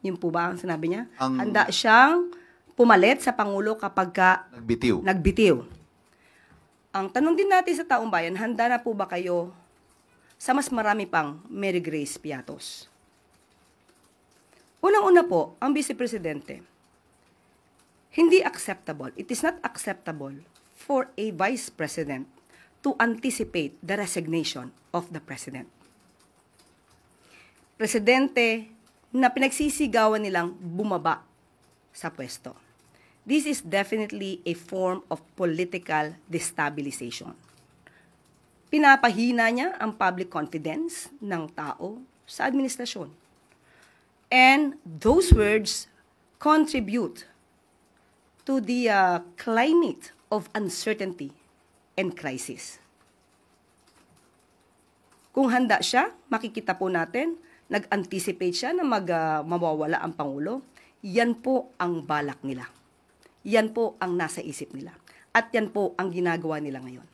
Yun po ba ang sinabi niya? Ang- Handa siyang pumalit sa Pangulo kapag Nagbitiw. nagbitiw. Ang tanong din natin sa taong bayan, handa na po ba kayo sa mas marami pang Mary Grace Piatos? Unang-una po, ang Vice Presidente, hindi acceptable, it is not acceptable for a Vice President to anticipate the resignation of the President. Presidente na pinagsisigawan nilang bumaba sa pwesto. This is definitely a form of political destabilization. Pinapahina niya ang public confidence ng tao sa administrasyon. And those words contribute to the climate of uncertainty and crisis. Kung handa siya, makikita po natin, nag-anticipate siya na mawawala ang Pangulo, yan po ang balak nila. Yan po ang nasa isip nila. At yan po ang ginagawa nila ngayon.